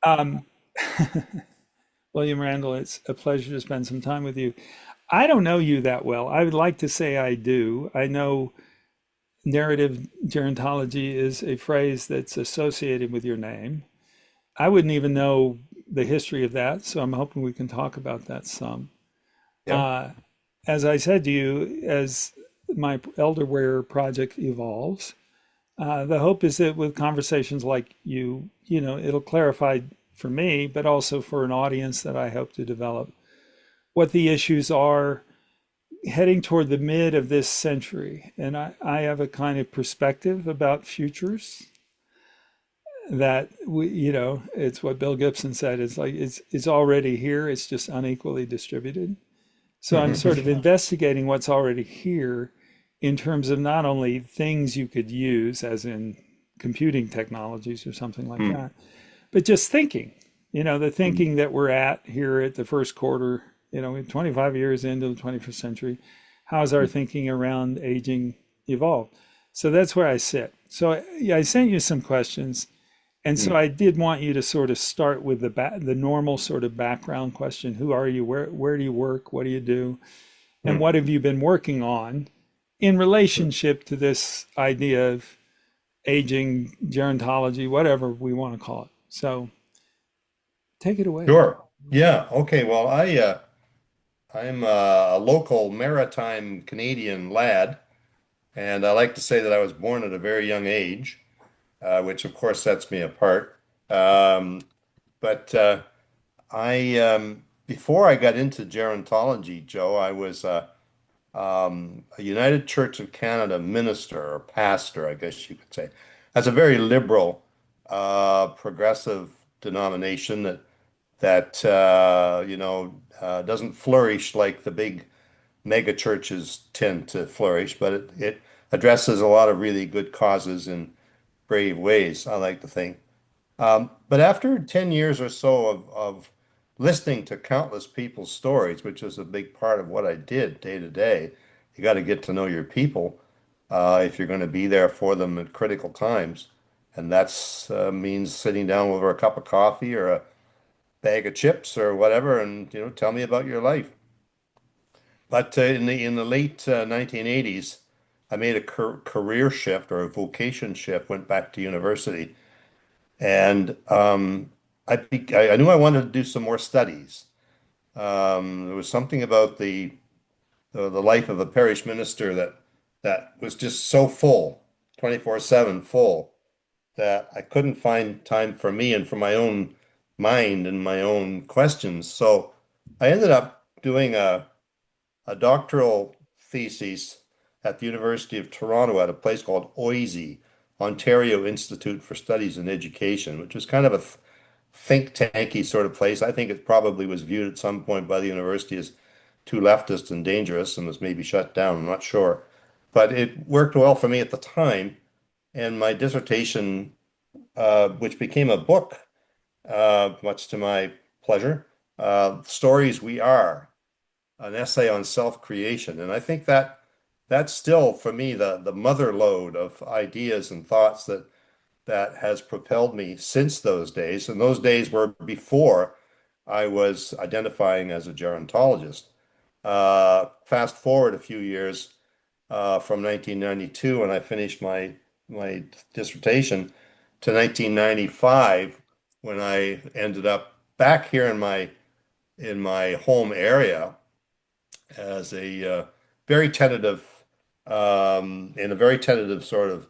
Um, William Randall, it's a pleasure to spend some time with you. I don't know you that well. I would like to say I do. I know narrative gerontology is a phrase that's associated with your name. I wouldn't even know the history of that, so I'm hoping we can talk about that some. Yeah. Uh, as I said to you, as my ElderWare project evolves, the hope is that with conversations like you, it'll clarify for me, but also for an audience that I hope to develop, what the issues are heading toward the mid of this century. And I have a kind of perspective about futures that it's what Bill Gibson said. It's like it's already here. It's just unequally distributed. So I'm sort of investigating what's already here in terms of not only things you could use, as in computing technologies or something like Mm, that, but just thinking, the mm, thinking that we're at here at the first quarter, 25 years into the 21st century, how's our mm, thinking around aging evolved? So that's where I sit. So yeah, I sent you some questions. And so mm, I did want you to sort of start with the normal sort of background question. Who are you? Where do you work? What do you do? And mm, what have you been working on in mm. relationship to this idea of aging, gerontology, whatever we want to call it? So take it away. Sure. Yeah. Okay. Well, I'm a local maritime Canadian lad, and I like to say that I was born at a very young age, which of course sets me apart. Um, but before I got into gerontology, Joe, I was a United Church of Canada minister or pastor, I guess you could say. That's a very liberal, progressive denomination that doesn't flourish like the big mega churches tend to flourish, but it addresses a lot of really good causes in brave ways, I like to think. But after 10 years or so of listening to countless people's stories, which is a big part of what I did day to day, you got to get to know your people if you're going to be there for them at critical times. And that's means sitting down over a cup of coffee or a bag of chips or whatever, and tell me about your life. But in the late 1980s, I made a career shift or a vocation shift, went back to university. And I knew I wanted to do some more studies. There was something about the life of a parish minister that was just so full, 24/7 full, that I couldn't find time for me and for my own mind and my own questions. So I ended up doing a doctoral thesis at the University of Toronto at a place called OISE, Ontario Institute for Studies in Education, which was kind of a think tanky sort of place. I think it probably was viewed at some point by the university as too leftist and dangerous and was maybe shut down. I'm not sure. But it worked well for me at the time. And my dissertation, which became a book, much to my pleasure, Stories We Are, an essay on self-creation. And I think that's still for me the mother lode of ideas and thoughts that has propelled me since those days. And those days were before I was identifying as a gerontologist. Fast forward a few years from 1992 when I finished my dissertation to 1995 when I ended up back here in my home area as a very tentative, in a very tentative sort of,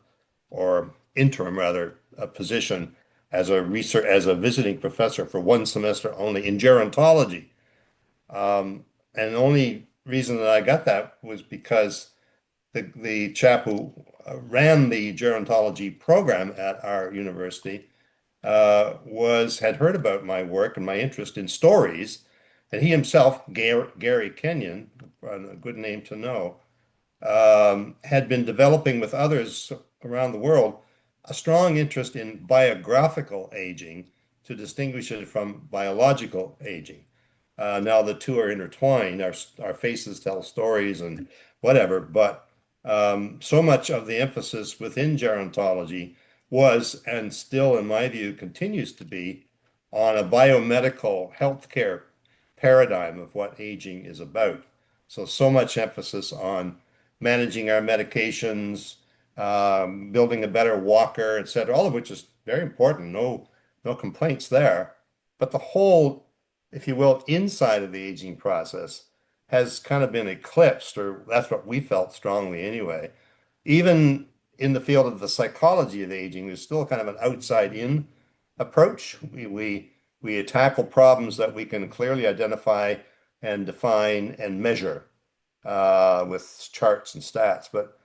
or interim rather, position as a visiting professor for one semester only in gerontology. And the only reason that I got that was because the chap who ran the gerontology program at our university had heard about my work and my interest in stories, and he himself, Gary Kenyon, a good name to know, had been developing with others around the world a strong interest in biographical aging to distinguish it from biological aging. Now the two are intertwined. Our faces tell stories and whatever, but so much of the emphasis within gerontology was, and still, in my view, continues to be on a biomedical healthcare paradigm of what aging is about. So much emphasis on managing our medications, building a better walker, et cetera, all of which is very important. No complaints there. But the whole, if you will, inside of the aging process has kind of been eclipsed, or that's what we felt strongly anyway. Even in the field of the psychology of aging, there's still kind of an outside in approach. We tackle problems that we can clearly identify and define and measure with charts and stats. But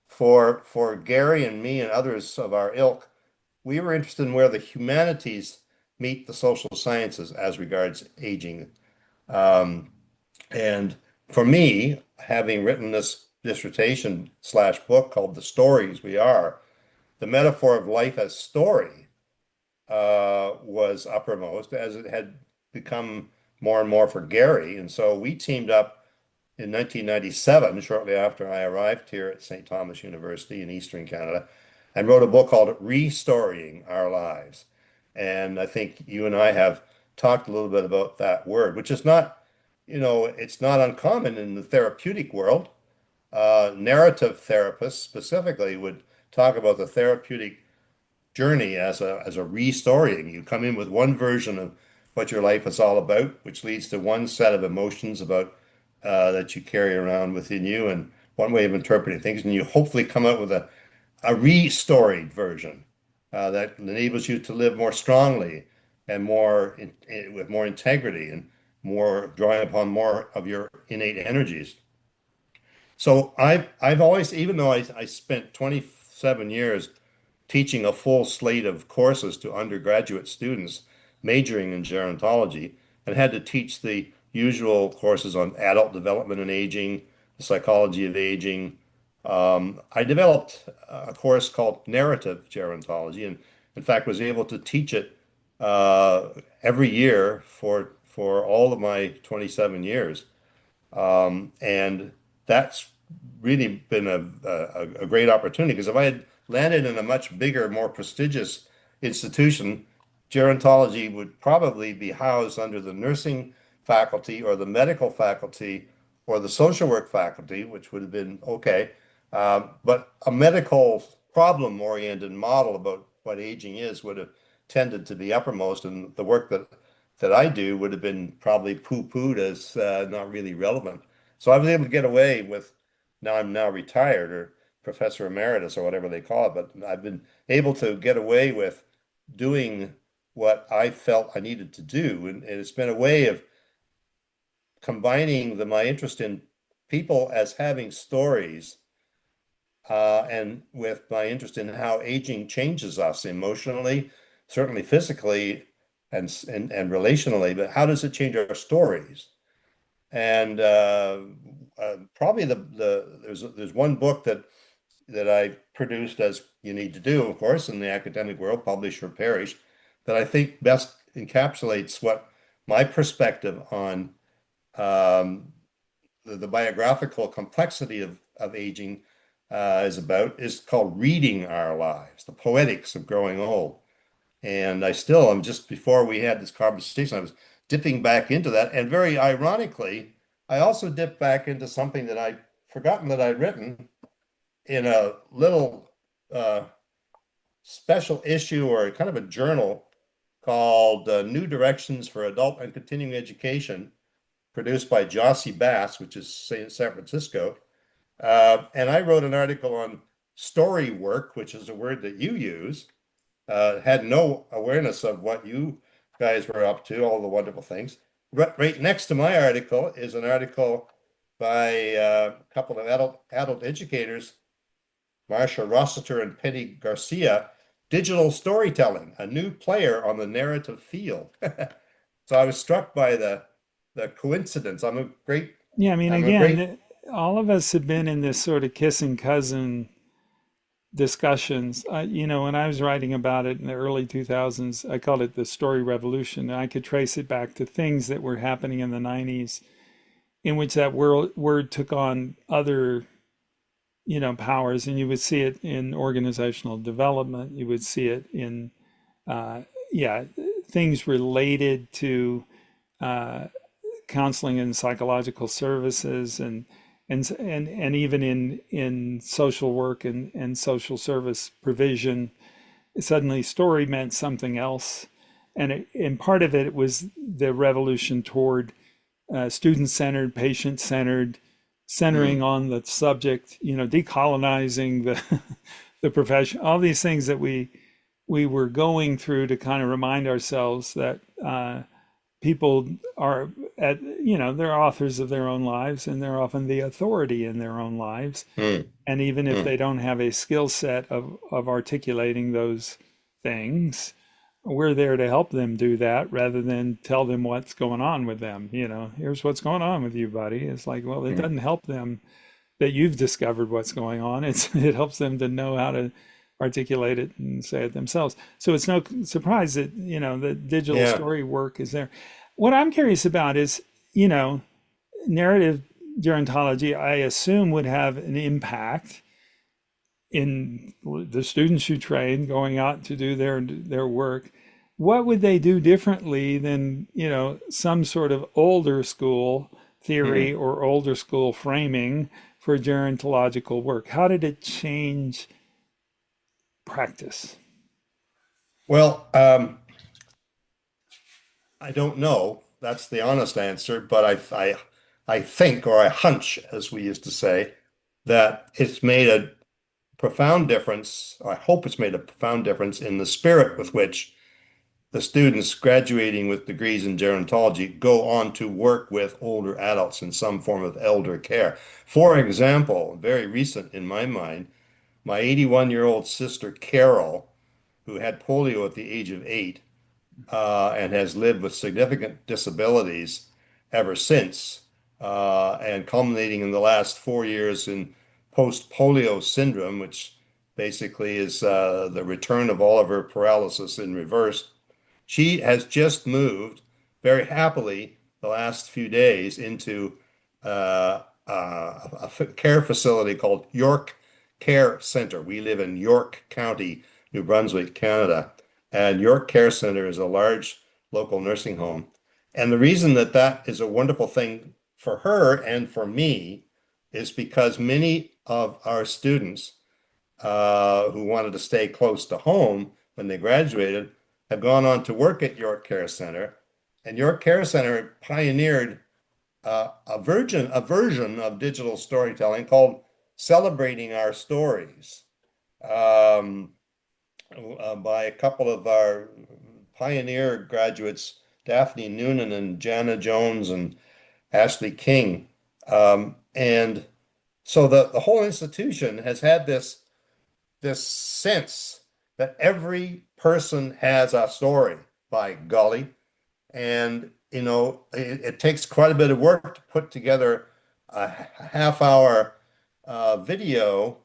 for Gary and me and others of our ilk, we were interested in where the humanities meet the social sciences as regards aging. Um, and for me, having written this dissertation slash book called The Stories We Are, the metaphor of life as story was uppermost as it had become more and more for Gary. And so we teamed up in 1997, shortly after I arrived here at St. Thomas University in Eastern Canada, and wrote a book called Restorying Our Lives. And I think you and I have talked a little bit about that word, which is not, it's not uncommon in the therapeutic world. Narrative therapists specifically would talk about the therapeutic journey as a restoring. You come in with one version of what your life is all about, which leads to one set of emotions about that you carry around within you and one way of interpreting things, and you hopefully come out with a restoried version that enables you to live more strongly and with more integrity and more drawing upon more of your innate energies. So I've always, even though I spent 27 years teaching a full slate of courses to undergraduate students majoring in gerontology and had to teach the usual courses on adult development and aging, the psychology of aging. I developed a course called narrative gerontology, and in fact was able to teach it every year for all of my 27 years. And that's really been a great opportunity because if I had landed in a much bigger, more prestigious institution, gerontology would probably be housed under the nursing faculty or the medical faculty or the social work faculty, which would have been okay. But a medical problem-oriented model about what aging is would have tended to be uppermost, and the work that I do would have been probably poo-pooed as not really relevant. So I was able to get away with, now I'm now retired or Professor Emeritus or whatever they call it, but I've been able to get away with doing what I felt I needed to do. And it's been a way of combining my interest in people as having stories and with my interest in how aging changes us emotionally, certainly physically and relationally, but how does it change our stories? And probably there's one book that I produced, as you need to do, of course, in the academic world, publish or perish, that I think best encapsulates what my perspective on um, the biographical complexity of aging is about is called Reading Our Lives, the poetics of growing old. And I still am, just before we had this conversation, I was dipping back into that. And very ironically, I also dipped back into something that I'd forgotten that I'd written in a little uh, special issue or kind of a journal called New Directions for Adult and Continuing Education, produced by Jossie Bass, which is San Francisco. And I wrote an article on story work, which is a word that you use. Had no awareness of what you guys were up to, all the wonderful things. Right next to my article is an article by a couple of adult educators, Marsha Rossiter and Penny Garcia, Digital Storytelling, a new player on the narrative field. So I was struck by the coincidence. Yeah, I mean, I'm a great again, all of us have been in this sort of kissing cousin discussions. When I was writing about it in the early 2000s, I called it the story revolution. And I could trace it back to things that were happening in the 90s in which that word took on other, powers. And you would see it in organizational development. You would see it in, yeah, things related to counseling and psychological services and even in social work and social service provision, suddenly story meant something else. And part of it was the revolution toward student-centered, patient-centered, centering Mm, on the subject, decolonizing the the profession, all these things that we were going through to kind of remind ourselves that people are they're authors of their own lives and they're often the authority in their own lives. mm, And even if mm. they don't have a skill set of articulating those things, we're there to help them do that rather than tell them what's going on with them. Here's what's going on with you, buddy. It's like, well, it Mm. doesn't help them that you've discovered what's going on. It helps them to know how to articulate it and say it themselves. So it's no surprise that, the digital Yeah. story work is there. What I'm curious about is, you know, narrative gerontology, I assume, would have an impact in the students you train going out to do their work. What would they do differently than, some sort of older school theory Mm. or older school framing for gerontological work? How did it change practice? Well, I don't know. That's the honest answer, but I think, or I hunch, as we used to say, that it's made a profound difference. I hope it's made a profound difference in the spirit with which the students graduating with degrees in gerontology go on to work with older adults in some form of elder care. For example, very recent in my mind, my 81-year-old sister Carol, who had polio at the age of 8, and has lived with significant disabilities ever since, and culminating in the last 4 years in post-polio syndrome, which basically is the return of all of her paralysis in reverse. She has just moved very happily the last few days into a care facility called York Care Center. We live in York County, New Brunswick, Canada, and York Care Center is a large local nursing home. And the reason that that is a wonderful thing for her and for me is because many of our students who wanted to stay close to home when they graduated have gone on to work at York Care Center. And York Care Center pioneered a version of digital storytelling called Celebrating Our Stories, um, by a couple of our pioneer graduates, Daphne Noonan and Jana Jones and Ashley King. And so the whole institution has had this sense that every person has a story, by golly. And, it takes quite a bit of work to put together a half hour video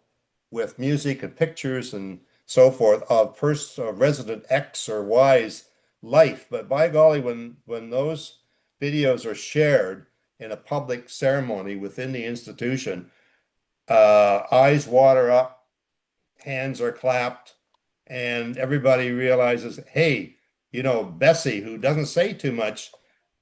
with music and pictures and so forth of resident X or Y's life. But by golly, when those videos are shared in a public ceremony within the institution, eyes water up, hands are clapped, and everybody realizes, hey, Bessie, who doesn't say too much,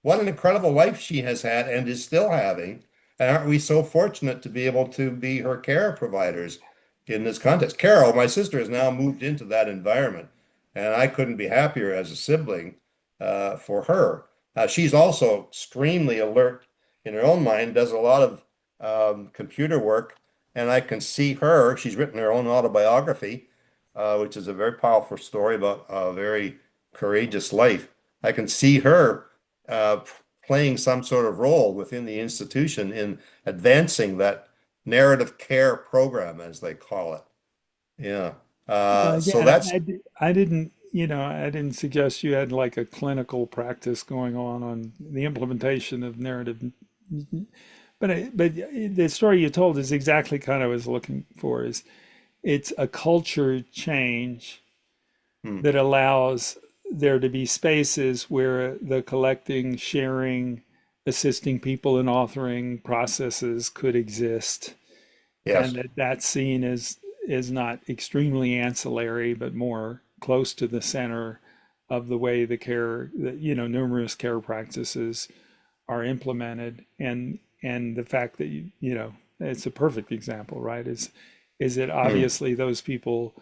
what an incredible life she has had and is still having. And aren't we so fortunate to be able to be her care providers in this context? Carol, my sister, has now moved into that environment, and I couldn't be happier as a sibling for her. She's also extremely alert in her own mind, does a lot of computer work, and I can see her. She's written her own autobiography, which is a very powerful story about a very courageous life. I can see her uh, playing some sort of role within the institution in advancing that narrative care program, as they call it. Yeah. Well, So again, that's, I didn't, I didn't suggest you had like a clinical practice going on the implementation of narrative, but the story you told is exactly kind of what I was looking for. Is it's a culture change hmm, that allows there to be spaces where the collecting, sharing, assisting people in authoring processes could exist, and yes. that's seen as is not extremely ancillary, but more close to the center of the way the care, numerous care practices are implemented, and the fact that it's a perfect example, right? Is it Mm, obviously those people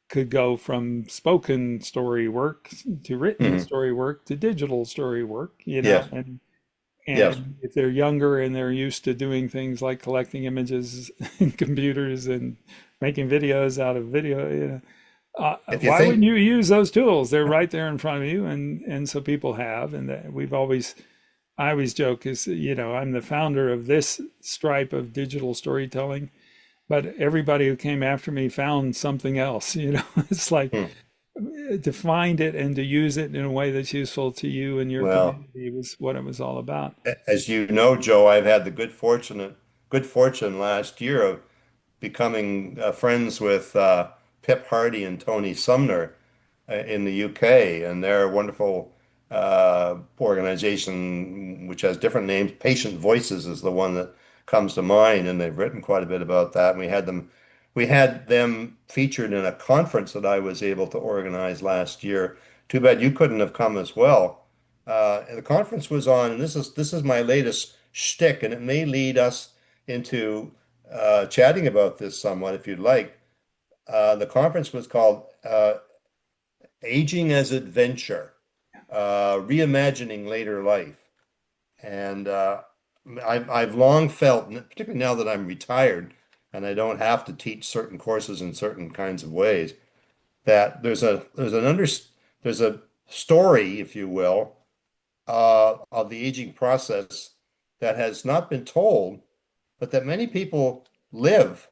could go from spoken story work to written mhm. story work to digital story work, Yes, yes. and if they're younger and they're used to doing things like collecting images in computers and making videos out of video, If you why wouldn't think, you use those tools? They're right there in front of you, and so people have, and we've always. I always joke is, I'm the founder of this stripe of digital storytelling, but everybody who came after me found something else. It's like hmm, to find it and to use it in a way that's useful to you and your well, community was what it was all about. as you know, Joe, I've had the good fortune last year of becoming friends with Pip Hardy and Tony Sumner in the UK, and they're a wonderful organization which has different names. Patient Voices is the one that comes to mind, and they've written quite a bit about that. And we had them featured in a conference that I was able to organize last year. Too bad you couldn't have come as well. And the conference was on, and this is my latest shtick, and it may lead us into chatting about this somewhat if you'd like. The conference was called Aging as Adventure, Reimagining Later Life. And I've long felt, particularly now that I'm retired and I don't have to teach certain courses in certain kinds of ways, that there's a story, if you will, of the aging process that has not been told, but that many people live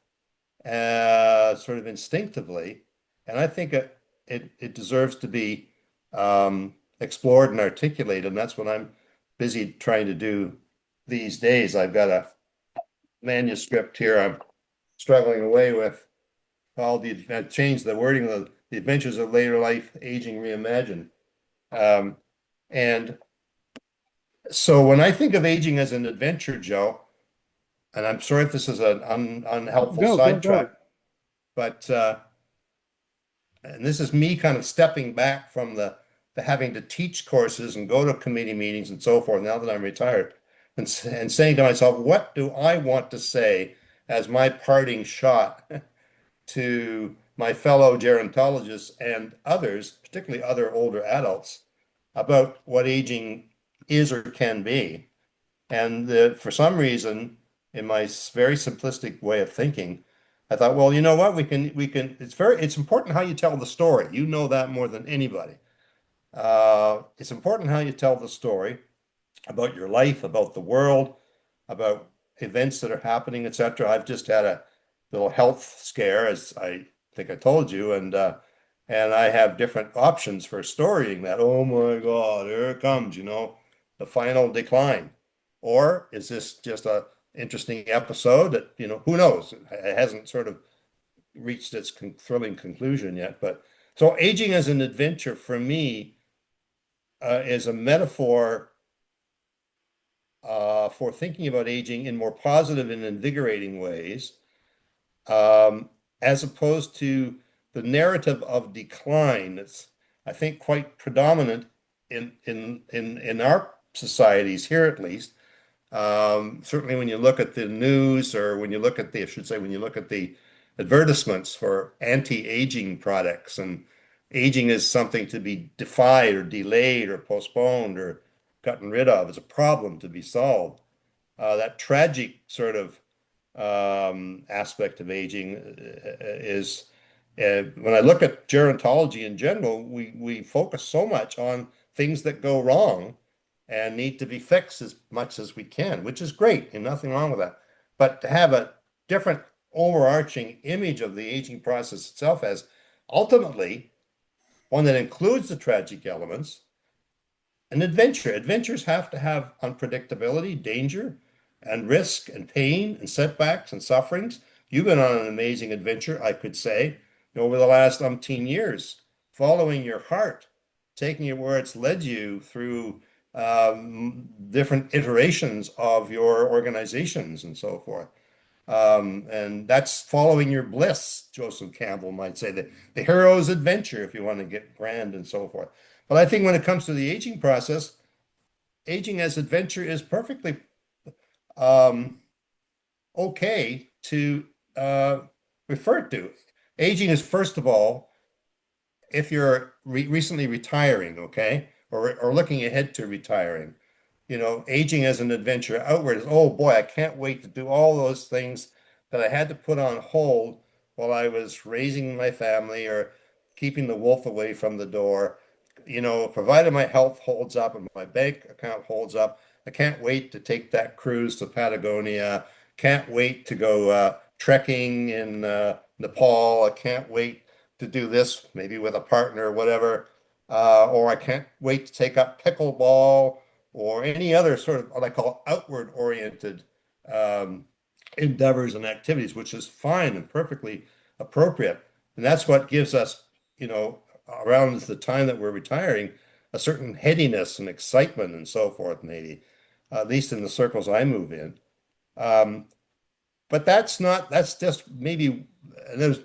sort of instinctively, and I think it deserves to be explored and articulated, and that's what I'm busy trying to do these days. I've got a manuscript here I'm struggling away with called I've changed the wording of the Adventures of Later Life Aging Reimagined. Um, and so when I think of aging as an adventure, Joe, and I'm sorry if this is an unhelpful Go. sidetrack, but and this is me kind of stepping back from the having to teach courses and go to committee meetings and so forth now that I'm retired and saying to myself, what do I want to say as my parting shot to my fellow gerontologists and others, particularly other older adults, about what aging is or can be? And for some reason, in my very simplistic way of thinking, I thought, well, you know what? It's important how you tell the story. You know that more than anybody. It's important how you tell the story about your life, about the world, about events that are happening, etc. I've just had a little health scare, as I think I told you, and I have different options for storying that. Oh my God, here it comes, the final decline. Or is this just a interesting episode that, who knows? It hasn't sort of reached its thrilling conclusion yet. But so aging as an adventure for me is a metaphor for thinking about aging in more positive and invigorating ways, as opposed to the narrative of decline that's, I think, quite predominant in our societies here, at least. Certainly, when you look at the news, or when you look at I should say, when you look at the advertisements for anti-aging products, and aging is something to be defied or delayed or postponed or gotten rid of, as a problem to be solved. That tragic sort of aspect of aging is when I look at gerontology in general, we focus so much on things that go wrong and need to be fixed as much as we can, which is great and nothing wrong with that. But to have a different overarching image of the aging process itself as ultimately one that includes the tragic elements, an adventure. Adventures have to have unpredictability, danger, and risk, and pain, and setbacks, and sufferings. You've been on an amazing adventure, I could say, over the last umpteen years, following your heart, taking it where it's led you through different iterations of your organizations and so forth. And that's following your bliss, Joseph Campbell might say, the hero's adventure, if you want to get grand and so forth. But I think when it comes to the aging process, aging as adventure is perfectly um, okay to refer to. Aging is, first of all, if you're recently retiring, okay, or looking ahead to retiring, aging as an adventure outward is, oh boy, I can't wait to do all those things that I had to put on hold while I was raising my family or keeping the wolf away from the door. Provided my health holds up and my bank account holds up, I can't wait to take that cruise to Patagonia. Can't wait to go trekking in Nepal. I can't wait to do this, maybe with a partner or whatever. Or I can't wait to take up pickleball or any other sort of what I call outward oriented um, endeavors and activities, which is fine and perfectly appropriate. And that's what gives us, around the time that we're retiring, a certain headiness and excitement and so forth, maybe, at least in the circles I move in. Um, but that's just maybe, there's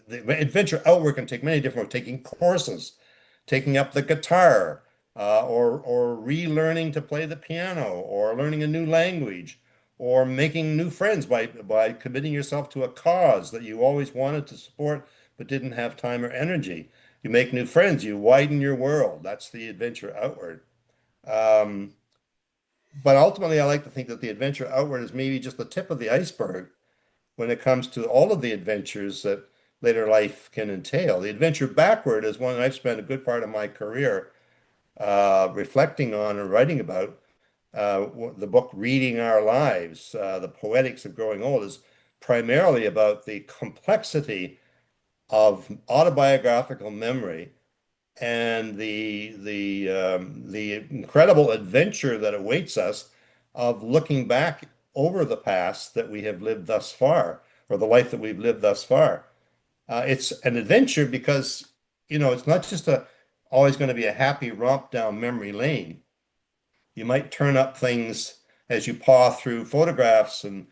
the adventure outward can take many different, taking courses, taking up the guitar, or relearning to play the piano, or learning a new language, or making new friends by committing yourself to a cause that you always wanted to support but didn't have time or energy. You make new friends, you widen your world. That's the adventure outward. Um, but ultimately, I like to think that the adventure outward is maybe just the tip of the iceberg when it comes to all of the adventures that later life can entail. The adventure backward is one I've spent a good part of my career reflecting on and writing about. The book Reading Our Lives, The Poetics of Growing Old, is primarily about the complexity of autobiographical memory and the incredible adventure that awaits us of looking back over the past that we have lived thus far, or the life that we've lived thus far. It's an adventure because, it's not just a always going to be a happy romp down memory lane. You might turn up things as you paw through photographs and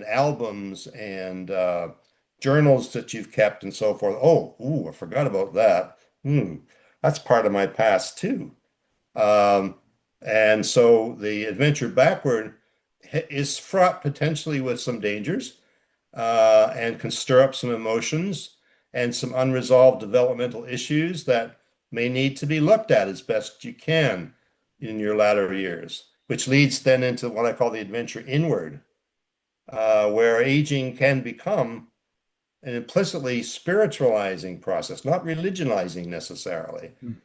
albums and journals that you've kept and so forth. Oh, ooh, I forgot about that. That's part of my past too. Um, and so the adventure backward is fraught potentially with some dangers and can stir up some emotions and some unresolved developmental issues that may need to be looked at as best you can in your latter years, which leads then into what I call the adventure inward, where aging can become an implicitly spiritualizing process, not religionizing necessarily, Mhm.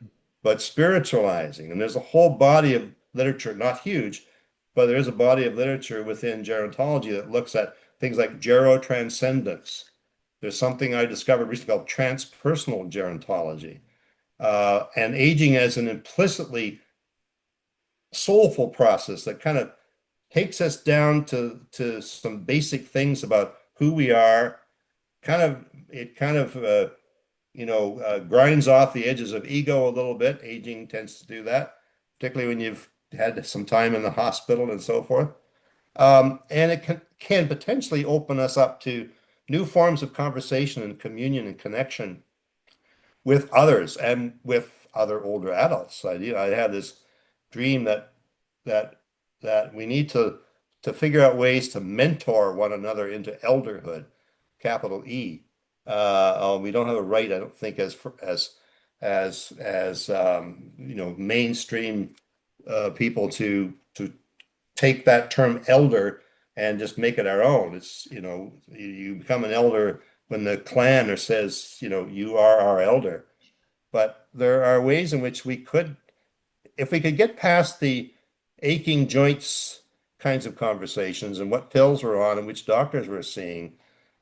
but spiritualizing. And there's a whole body of literature, not huge, but there is a body of literature within gerontology that looks at things like gerotranscendence. There's something I discovered recently called transpersonal gerontology, and aging as an implicitly soulful process that kind of takes us down to some basic things about who we are. It kind of grinds off the edges of ego a little bit. Aging tends to do that, particularly when you've had some time in the hospital and so forth. And it can potentially open us up to new forms of conversation and communion and connection with others and with other older adults. I had this dream that that we need to figure out ways to mentor one another into elderhood, capital E. We don't have a right, I don't think, as mainstream people to take that term elder and just make it our own. You become an elder when the clan or says, you are our elder. But there are ways in which we could, if we could get past the aching joints kinds of conversations and what pills we're on and which doctors we're seeing,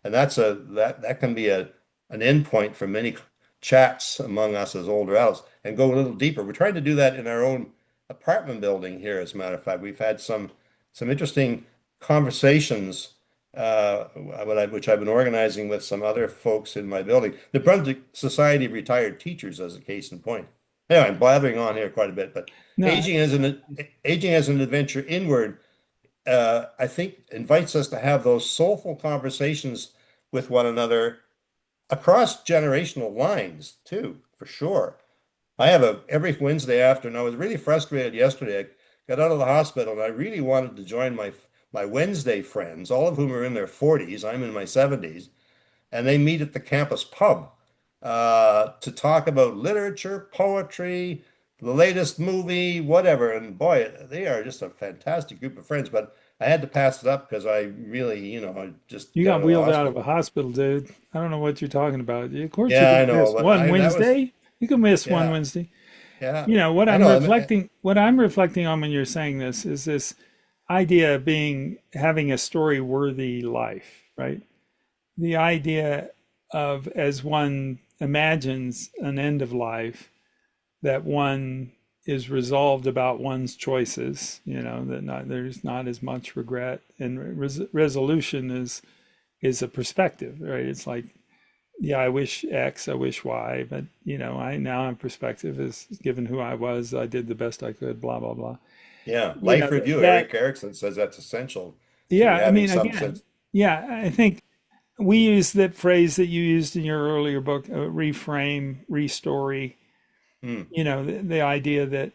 and that can be an endpoint for many chats among us as older adults, and go a little deeper. We're trying to do that in our own apartment building here, as a matter of fact. We've had some interesting conversations which I've been organizing with some other folks in my building. The Brunswick Society of Retired Teachers, as a case in point. Anyway, I'm blathering on here quite a bit, but No, aging as an adventure inward, I think invites us to have those soulful conversations with one another across generational lines too, for sure. I have a every Wednesday afternoon. I was really frustrated yesterday. I got out of the hospital and I really wanted to join my Wednesday friends, all of whom are in their 40s. I'm in my 70s, and they meet at the campus pub to talk about literature, poetry, the latest movie, whatever. And boy, they are just a fantastic group of friends. But I had to pass it up because I really, I just You got got out of the wheeled out of a hospital. hospital, dude. I don't know what you're talking about. Of course, you Yeah, can I know, miss but one I that was Wednesday. You can miss one yeah, Wednesday. yeah, You know what I I'm know. reflecting. What I'm reflecting on when you're saying this is this idea of being having a story worthy life, right? The idea of as one imagines an end of life, that one is resolved about one's choices, that there's not as much regret, and resolution is a perspective, right? It's like, yeah, I wish X, I wish Y, but I now have perspective is given who I was, I did the best I could, blah blah blah. Yeah, life review. That Eric Erickson says that's essential to yeah, I having mean, some again, sense. yeah, I think we use that phrase that you used in your earlier book, reframe, restory. Hmm, The idea that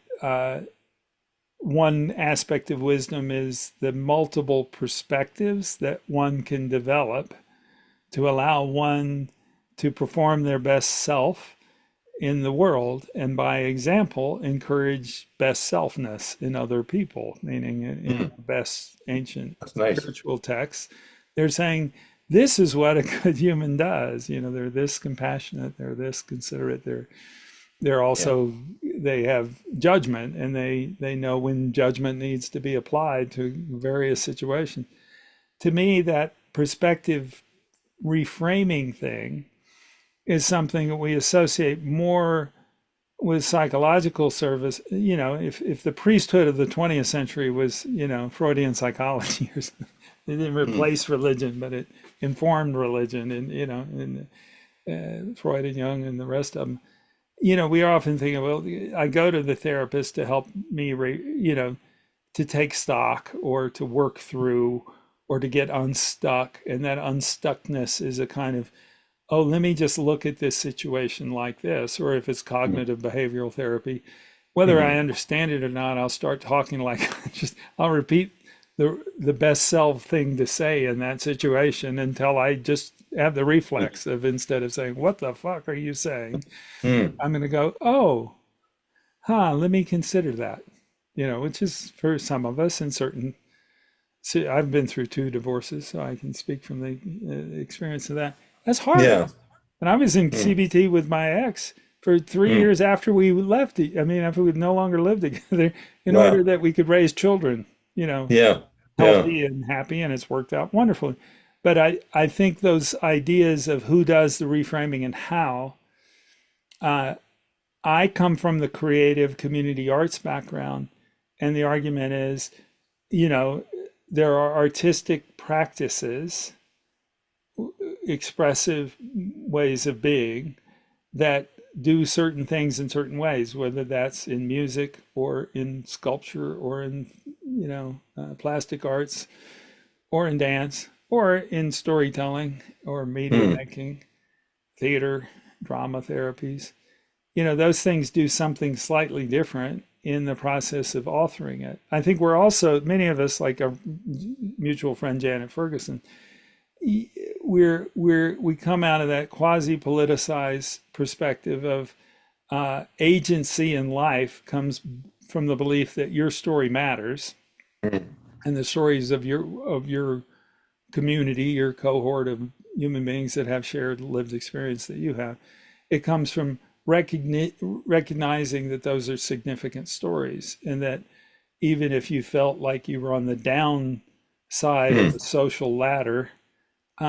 one aspect of wisdom is the multiple perspectives that one can develop to allow one to perform their best self in the world, and by example encourage best selfness in other people, meaning in hmm, best ancient that's nice. spiritual texts they're saying this is what a good human does. They're this compassionate, they're this considerate, they're Yeah. also, they have judgment, and they know when judgment needs to be applied to various situations. To me, that perspective reframing thing is something that we associate more with psychological service. If the priesthood of the 20th century was, Freudian psychology or something, it didn't Hmm, replace religion, but it informed religion, and Freud and Jung and the rest of them. We often think, well, I go to the therapist to help me, to take stock or to work through or to get unstuck. And that unstuckness is a kind of, oh, let me just look at this situation like this. Or if it's hmm, cognitive behavioral therapy, whether I hmm. understand it or not, I'll start talking like I'll repeat the best self thing to say in that situation until I just have the reflex of, instead of saying, what the fuck are you saying? Hmm. I'm going to go, oh, let me consider that, which is for some of us in certain. See, I've been through two divorces, so I can speak from the experience of that. That's hard. Yeah. And I was in Hmm. CBT with my ex for three Hmm. years after we left. I mean, after we no longer lived together, in order Wow. that we could raise children, Yeah. Yeah. healthy and happy, and it's worked out wonderfully. But I think those ideas of who does the reframing and how, uh, I come from the creative community arts background, and the argument is, you know, there are artistic practices, expressive ways of being that do certain things in certain ways, whether that's in music or in sculpture or in, plastic arts or in dance or in storytelling or media Hmm. making, theater, drama therapies. Those things do something slightly different in the process of authoring it. I think we're also, many of us, like our mutual friend Janet Ferguson, we come out of that quasi politicized perspective of agency in life comes from the belief that your story matters, Hmm. and the stories of your community, your cohort of human beings that have shared lived experience that you have. It comes from recognizing that those are significant stories, and that even if you felt like you were on the down side of Hmm. the social ladder,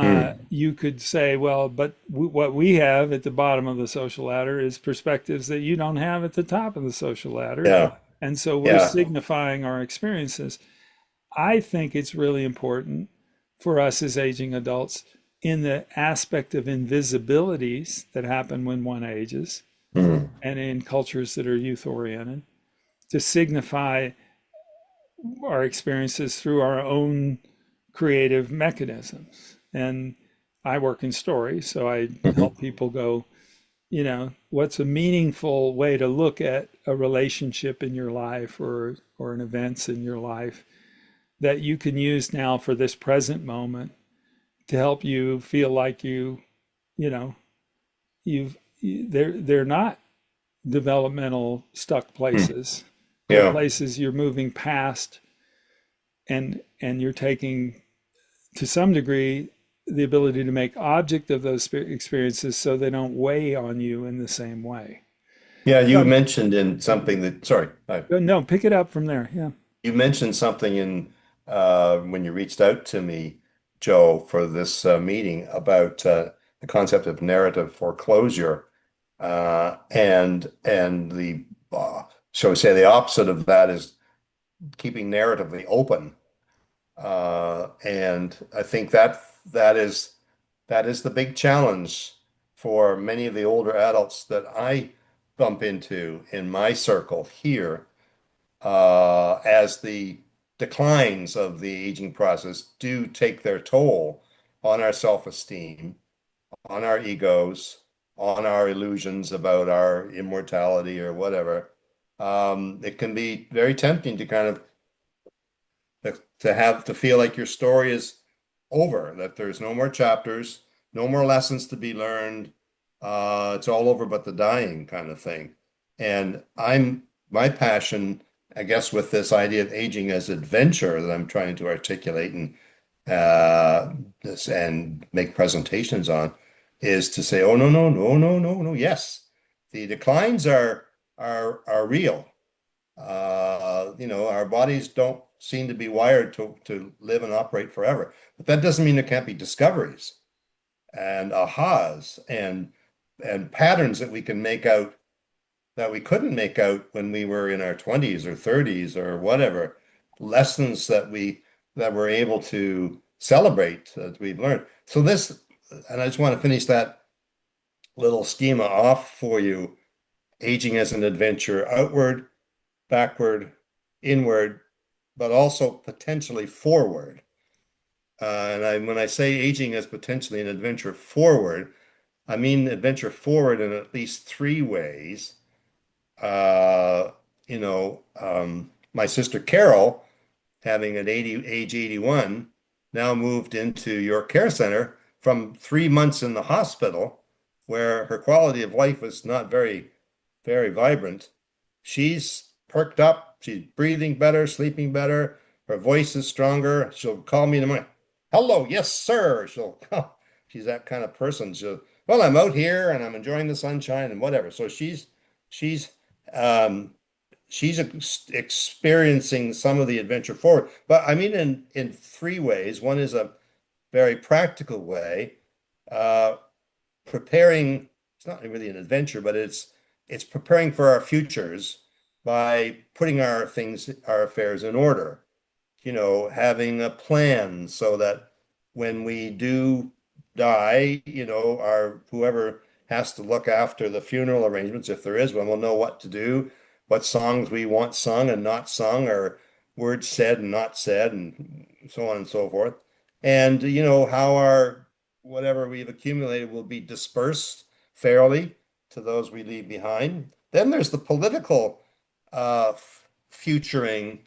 Hmm. you could say, well, but what we have at the bottom of the social ladder is perspectives that you don't have at the top of the social ladder. Yeah. And so we're Yeah. signifying our experiences. I think it's really important for us as aging adults, in the aspect of invisibilities that happen when one ages Hmm. and in cultures that are youth oriented, to signify our experiences through our own creative mechanisms. And I work in story, so I Hmm. help people go, what's a meaningful way to look at a relationship in your life or an events in your life that you can use now for this present moment to help you feel like you know, they're not developmental stuck Hmm. places. They're Yeah. places you're moving past and you're taking to some degree the ability to make object of those experiences so they don't weigh on you in the same way. Yeah, you So, mentioned in something that, sorry, no, pick it up from there. Yeah. you mentioned something in when you reached out to me, Joe, for this meeting about the concept of narrative foreclosure, and the shall we say the opposite of that is keeping narratively open. And I think that is the big challenge for many of the older adults that I bump into in my circle here, as the declines of the aging process do take their toll on our self-esteem, on our egos, on our illusions about our immortality or whatever. It can be very tempting to kind of to have to feel like your story is over, that there's no more chapters, no more lessons to be learned. It's all over but the dying kind of thing. And my passion, I guess, with this idea of aging as adventure that I'm trying to articulate uh, and make presentations on, is to say, oh no, no, no, no, no, no, yes, the declines are real. Our bodies don't seem to be wired to live and operate forever. But that doesn't mean there can't be discoveries and ahas and patterns that we can make out that we couldn't make out when we were in our 20s or 30s or whatever. Lessons that we're able to celebrate that we've learned. So this, and I just want to finish that little schema off for you. Aging as an adventure outward, backward, inward, but also potentially forward. When I say aging as potentially an adventure forward, I mean adventure forward in at least three ways. My sister Carol, having at age 81, now moved into your care center from 3 months in the hospital, where her quality of life was not very, very vibrant. She's perked up. She's breathing better, sleeping better. Her voice is stronger. She'll call me in the morning. Hello, yes, sir. She's that kind of person. Well, I'm out here and I'm enjoying the sunshine and whatever. So she's um, she's experiencing some of the adventure forward. But I mean, in three ways. One is a very practical way, uh, preparing. It's not really an adventure, but it's preparing for our futures by putting our affairs in order. Having a plan so that when we do die, our whoever has to look after the funeral arrangements, if there is one, will know what to do, what songs we want sung and not sung, or words said and not said, and so on and so forth. And how our whatever we've accumulated will be dispersed fairly to those we leave behind. Then there's the political futuring,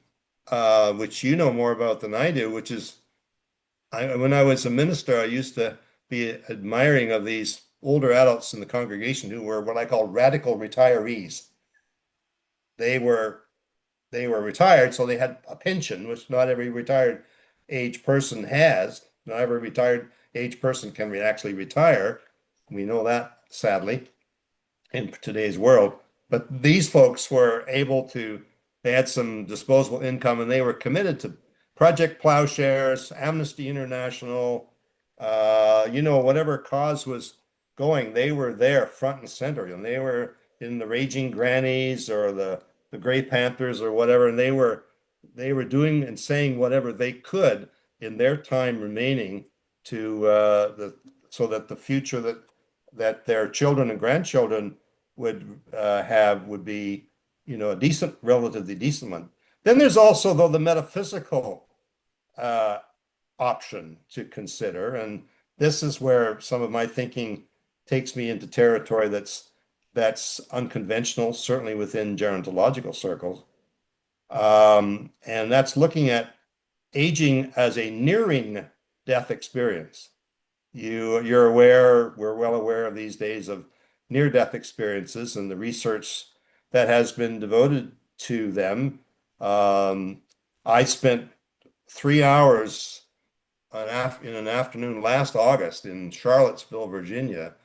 which you know more about than I do, which is when I was a minister, I used to be admiring of these older adults in the congregation who were what I call radical retirees. They were they were retired, so they had a pension, which not every retired age person has. Not every retired age person can actually retire. We know that, sadly, in today's world. But these folks were able to, they had some disposable income and they were committed to Project Plowshares, Amnesty International, whatever cause was going, they were there front and center. And they were in the Raging Grannies or the Gray Panthers or whatever. And they were doing and saying whatever they could in their time remaining to so that the future that their children and grandchildren would be, a decent, relatively decent one. Then there's also, though, the metaphysical uh, option to consider, and this is where some of my thinking takes me into territory that's that's unconventional, certainly within gerontological circles. And that's looking at aging as a nearing death experience. You're aware, we're well aware of these days of near-death experiences and the research that has been devoted to them. Um, I spent 3 hours in an afternoon last August in Charlottesville, Virginia,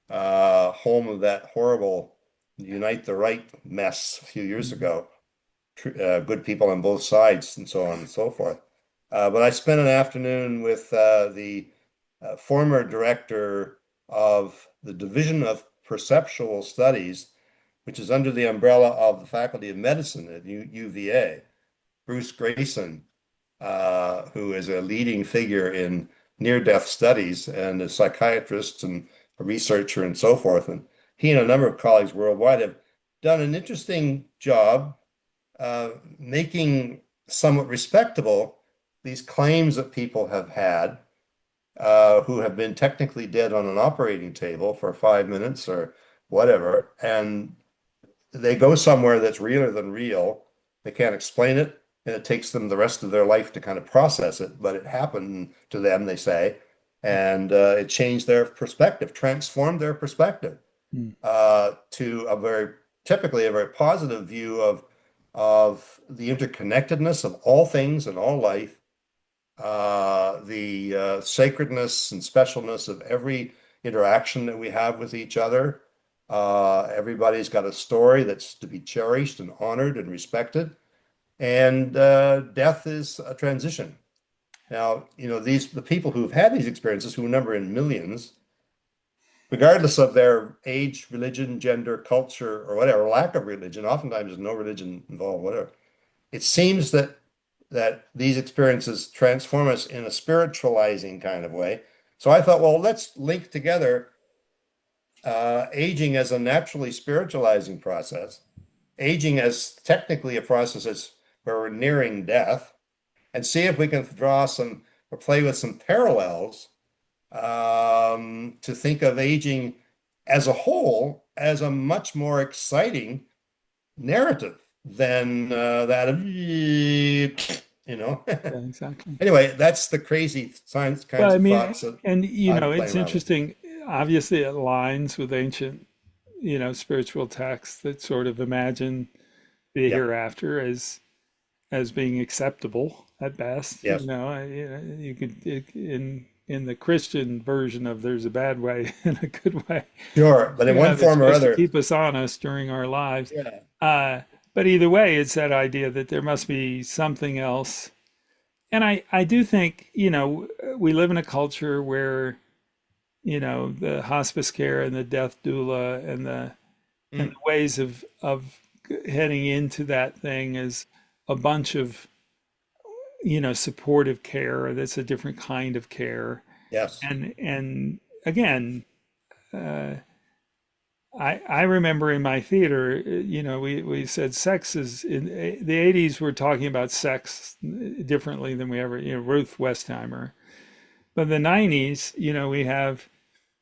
home of that horrible Unite the Right mess a few years Mhm. ago. Good people on both sides, and so on and so forth. But I spent an afternoon with the former director of the Division of Perceptual Studies, which is under the umbrella of the Faculty of Medicine at UVA, Bruce Grayson, who is a leading figure in near-death studies and a psychiatrist and a researcher and so forth. And he and a number of colleagues worldwide have done an interesting job making somewhat respectable these claims that people have had who have been technically dead on an operating table for 5 minutes or whatever, and they go somewhere that's realer than real. They can't explain it, and it takes them the rest of their life to kind of process it. But it happened to them, they say, and it changed their perspective, transformed their perspective Mm. to a very typically a very positive view of the interconnectedness of all things and all life, the sacredness and specialness of every interaction that we have with each other. Everybody's got a story that's to be cherished and honored and respected. And death is a transition. Now, the people who've had these experiences, who number in millions, regardless of their age, religion, gender, culture, or whatever, lack of religion, oftentimes there's no religion involved, whatever. It seems that these experiences transform us in a spiritualizing kind of way. So I thought, well, let's link together aging as a naturally spiritualizing process, aging as technically a process where we're nearing death, and see if we can draw some or play with some parallels to think of aging as a whole as a much more exciting narrative than that of, Yeah, exactly. Anyway, that's the crazy science Well, kinds I of mean, thoughts that and I'm playing it's around with. interesting. Obviously, it aligns with ancient, spiritual texts that sort of imagine the Yeah. hereafter as being acceptable at best. Yes. You could in the Christian version of there's a bad way and a good way. Sure. But in one That's form or supposed to other, keep us honest during our lives. yeah. Uh, but either way, it's that idea that there must be something else. And I do think, we live in a culture where, the hospice care and the death doula and Mm, the ways of heading into that thing is a bunch of, supportive care that's a different kind of care. yes. And again, uh, I remember in my theater, we said sex is in the 80s, we're talking about sex differently than we ever, Ruth Westheimer. But in the 90s, we have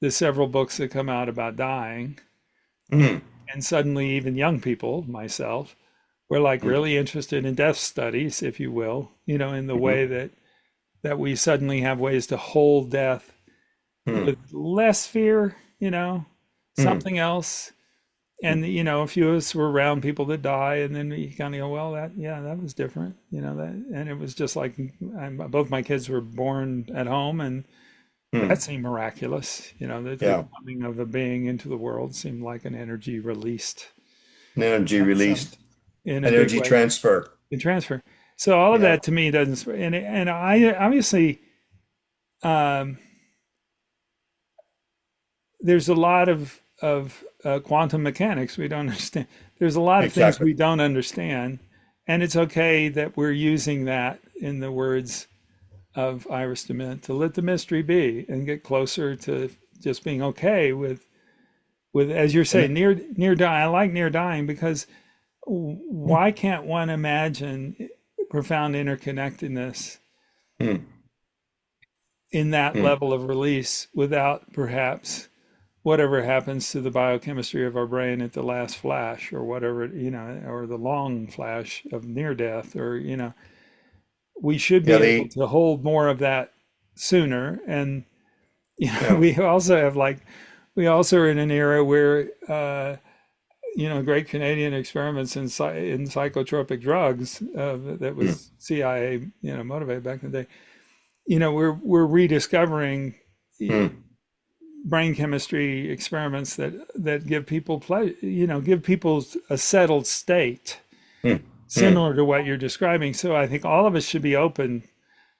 the several books that come out about dying. And, Mm, and suddenly, even young people, myself, were like mm, really interested in death studies, if you will, in the mhm, way that we suddenly have ways to hold death mm, with less fear, mm, something else. mm, And a few of us were around people that die, and then we kind of go, well, that was different, and it was just like both my kids were born at home, and that mm. seemed miraculous. The Yeah. coming of a being into the world seemed like an energy released An energy some released, in a big energy way transfer. in transfer. So all of Yeah. that to me doesn't, and I obviously um, there's a lot of quantum mechanics we don't understand. There's a lot of things Exactly. we don't understand, and it's okay that we're using that in the words of Iris DeMint to let the mystery be and get closer to just being okay with as you're And saying near dying. I like near dying because why can't one imagine profound interconnectedness mm, in that mm, level of release without perhaps whatever happens to the biochemistry of our brain at the last flash or whatever, or the long flash of near death, or, we should Yeah, be able to hold more of that sooner. And, yeah, we also have like, we also are in an era where, great Canadian experiments in psychotropic drugs, that mm, was CIA, motivated back in the day. We're rediscovering mm, brain chemistry experiments that give people play, give people a settled state mm, mm. similar to what you're describing. So I think all of us should be open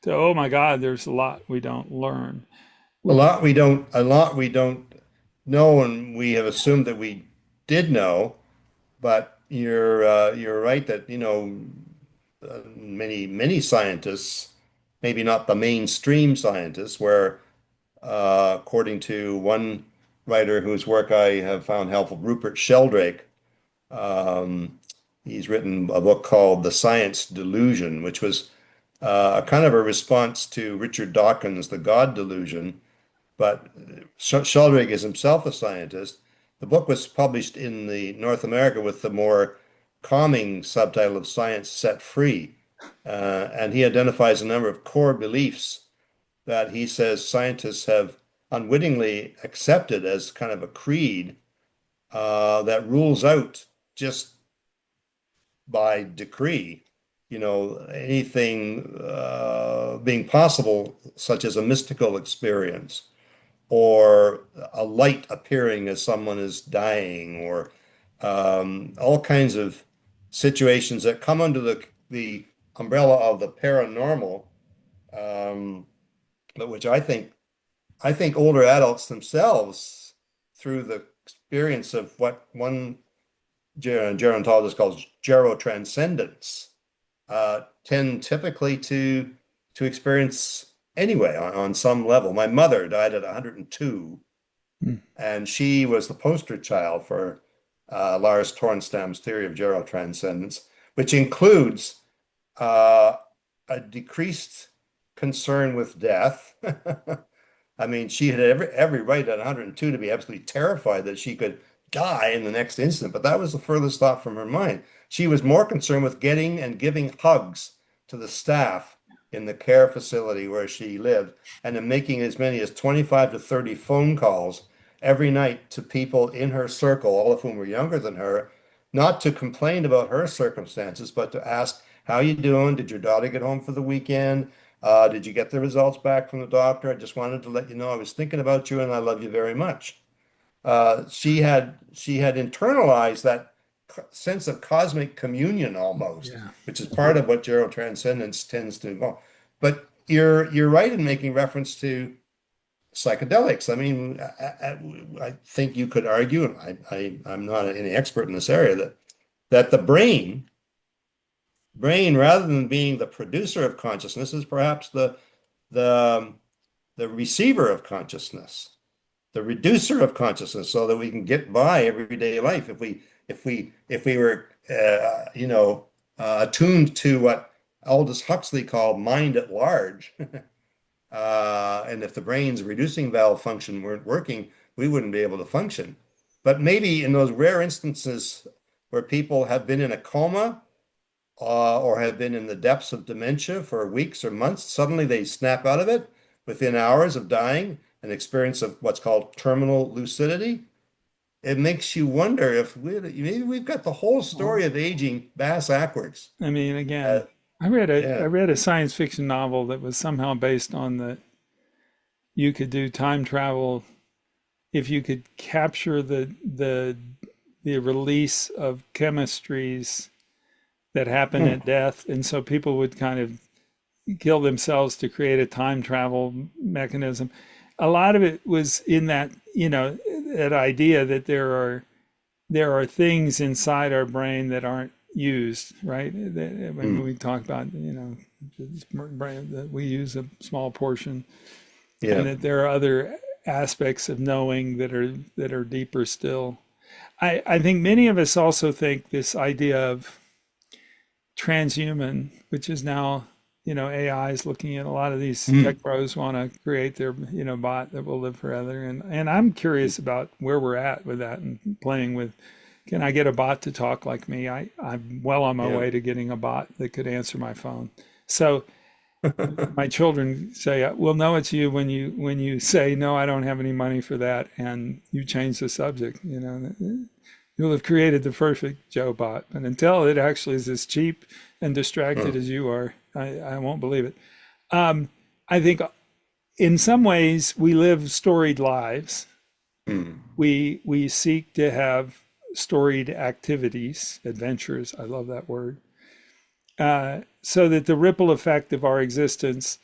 to, oh my God, there's a lot we don't learn. A lot we don't know, and we have assumed that we did know. But you're right that many scientists, maybe not the mainstream scientists, where according to one writer whose work I have found helpful, Rupert Sheldrake, um, he's written a book called The Science Delusion, which was a kind of a response to Richard Dawkins' The God Delusion. But Sheldrake is himself a scientist. The book was published in the North America with the more calming subtitle of Science Set Free. And he identifies a number of core beliefs that he says scientists have unwittingly accepted as kind of a creed that rules out just by decree, anything being possible, such as a mystical experience or a light appearing as someone is dying, or all kinds of situations that come under the umbrella of the paranormal, um, but which I think older adults themselves, through the experience of what one gerontologist calls gerotranscendence, tend typically to experience anyway on some level. My mother died at 102, Hmm. and she was the poster child for Lars Tornstam's theory of gerotranscendence, which includes uh, a decreased concern with death. I mean, she had every right at 102 to be absolutely terrified that she could die in the next instant, but that was the furthest thought from her mind. She was more concerned with getting and giving hugs to the staff in the care facility where she lived, and in making as many as 25 to 30 phone calls every night to people in her circle, all of whom were younger than her, not to complain about her circumstances, but to ask, how you doing? Did your daughter get home for the weekend? Did you get the results back from the doctor? I just wanted to let you know I was thinking about you and I love you very much. She had internalized that sense of cosmic communion almost, Yeah. which is part of what gerotranscendence tends to involve. But you're right in making reference to psychedelics. I mean, I think you could argue, and I'm not any expert in this area, that the brain, rather than being the producer of consciousness, is perhaps the the receiver of consciousness, the reducer of consciousness, so that we can get by everyday life. If we were attuned to what Aldous Huxley called mind at large, and if the brain's reducing valve function weren't working, we wouldn't be able to function. But maybe in those rare instances where people have been in a coma, or have been in the depths of dementia for weeks or months, suddenly they snap out of it within hours of dying, an experience of what's called terminal lucidity. It makes you wonder if maybe we've got the whole Well, story of aging bass backwards. I mean, again, Uh, I yeah. read a science fiction novel that was somehow based on that you could do time travel if you could capture the release of chemistries that happen Hmm. at death, and so people would kind of kill themselves to create a time travel mechanism. A lot of it was in that, that idea that there are things inside our brain that aren't used, right? When Hmm. we talk about, brain, that we use a small portion, and Yeah. that there are other aspects of knowing that are deeper still. I think many of us also think this idea of transhuman, which is now AI is looking at a lot of these tech Mm. pros want to create their, bot that will live forever. And I'm curious about where we're at with that and playing with, can I get a bot to talk like me? I'm well on my Yeah. way to getting a bot that could answer my phone. So my children say, "We'll know it's you when you say no, I don't have any money for that, and you change the subject. You'll have created the perfect Joe bot, but until it actually is as cheap and distracted Mm. as you are, I won't believe it." I think in some ways we live storied lives. Mm. We seek to have storied activities, adventures. I love that word. So that the ripple effect of our existence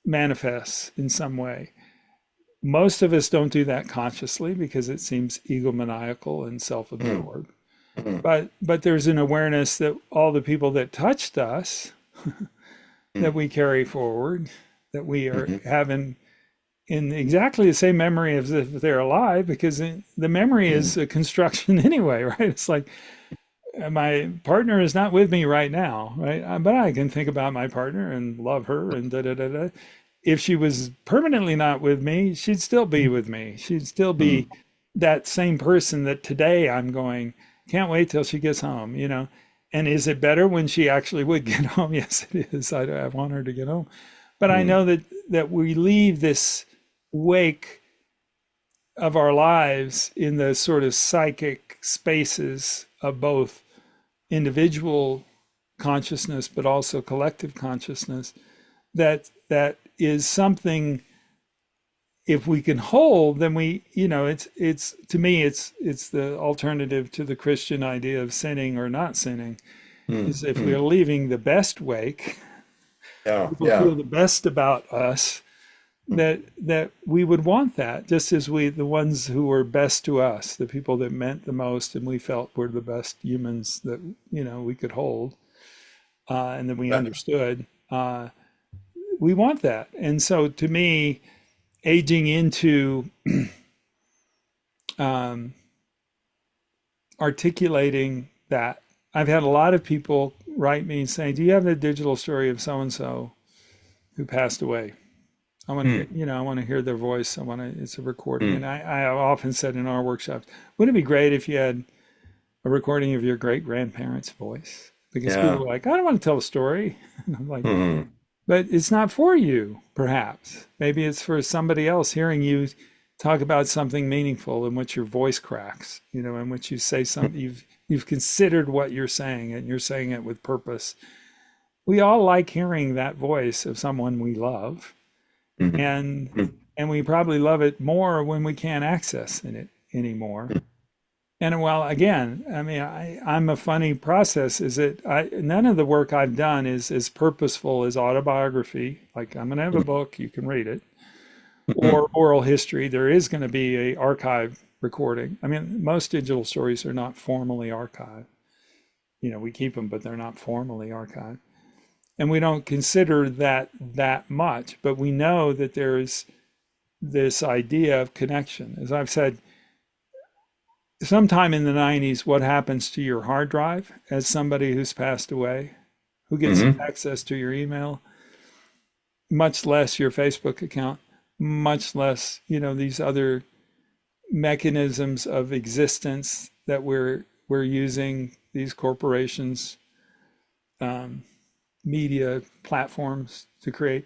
manifests in some way. Most of us don't do that consciously because it seems egomaniacal and Mm. self-absorbed. Mm. But there's an awareness that all the people that touched us that Mm. we carry forward, that we are Mhm. having in exactly the same memory as if they're alive, because the memory Mm. is a construction anyway, right? It's like my partner is not with me right now, right? But I can think about my partner and love her and da da da da. If she was permanently not with me, she'd still be with me. She'd still Mm. be that same person that today I'm going, can't wait till she gets home. And is it better when she actually would get home? Yes, it is. I want her to get home. But I Mm. know that we leave this wake of our lives in the sort of psychic spaces of both individual consciousness, but also collective consciousness, that is something, if we can hold, then it's to me it's the alternative to the Christian idea of sinning or not sinning, Mm. is if we are Mm. leaving the best wake, Yeah. people Yeah. feel the best about us, that we would want that, just as the ones who were best to us, the people that meant the most and we felt were the best humans that we could hold, and that we Uh, understood. We want that. And so to me, aging into um, articulating that, I've had a lot of people write me saying, "Do you have the digital story of so and so who passed away? I want to hear, mm. I want to hear their voice. I want to, it's a recording." And Mm. I have often said in our workshops, wouldn't it be great if you had a recording of your great grandparents' voice? Because people Yeah. are like, I don't want to tell a story. And I'm like, Mm. but it's not for you, perhaps. Maybe it's for somebody else hearing you talk about something meaningful in which your voice cracks, in which you say something, you've considered what you're saying and you're saying it with purpose. We all like hearing that voice of someone we love, Mm. and Mm. and we probably love it more when we can't access it anymore. And well, again, I mean, I'm a funny process. Is it? None of the work I've done is as purposeful as autobiography. Like, I'm going to have a Mm. book, you can read it, or Mm. oral history. There is going to be a archive recording. I mean, most digital stories are not formally archived. We keep them, but they're not formally archived. And we don't consider that much, but we know that there is this idea of connection. As I've said, sometime in the 90s, what happens to your hard drive as somebody who's passed away, who gets Mhm. access to your email, much less your Facebook account, much less, these other mechanisms of existence that we're using, these corporations, um, media platforms to create.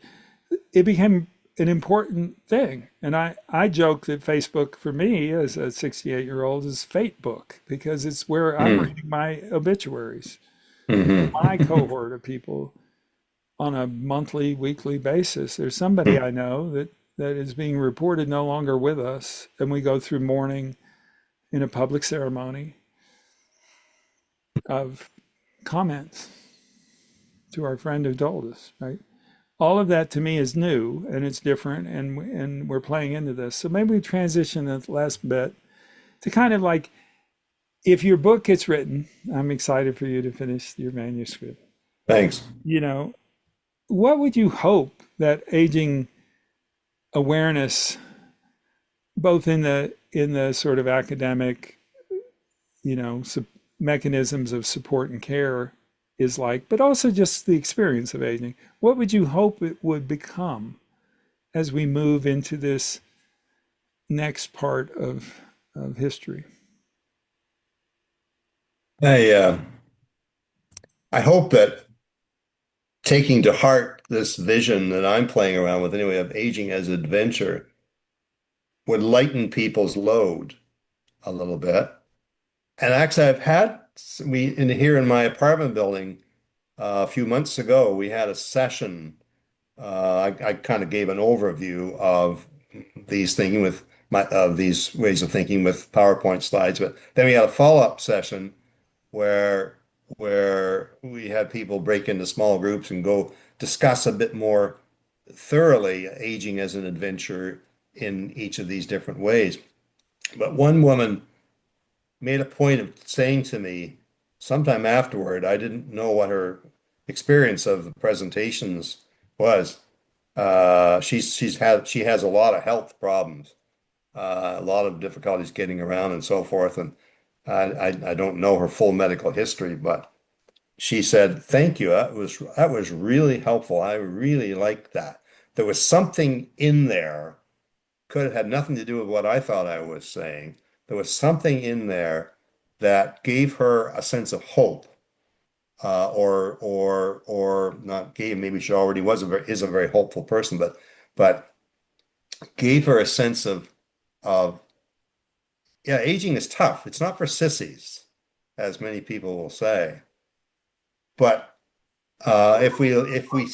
It became an important thing. And I joke that Facebook for me as a 68-year-old is fate book, because it's where I'm Mm. reading my obituaries for my Mhm. cohort of people on a monthly, weekly basis. There's somebody I know that is being reported no longer with us, and we go through mourning in a public ceremony of comments to our friend who told us, right? All of that to me is new and it's different, and we're playing into this. So maybe we transition the last bit to kind of like, if your book gets written, I'm excited for you to finish your manuscript. Thanks. You know, what would you hope that aging awareness, both in the sort of academic, you know, mechanisms of support and care, is like, but also just the experience of aging. What would you hope it would become as we move into this next part of history? I uh, I hope that taking to heart this vision that I'm playing around with anyway of aging as adventure would lighten people's load a little bit. And actually, I've had we in here in my apartment building a few months ago, we had a session. I kind of gave an overview of these ways of thinking with PowerPoint slides, but then we had a follow-up session where we had people break into small groups and go discuss a bit more thoroughly aging as an adventure in each of these different ways. But one woman made a point of saying to me sometime afterward, I didn't know what her experience of the presentations was. She has a lot of health problems, a lot of difficulties getting around and so forth. And I don't know her full medical history, but she said, "Thank you. That was really helpful. I really liked that. There was something in there, could have had nothing to do with what I thought I was saying. There was something in there that gave her a sense of hope, or not gave. Maybe she already is a very hopeful person, but gave her a sense of yeah, aging is tough. It's not for sissies, as many people will say. But if we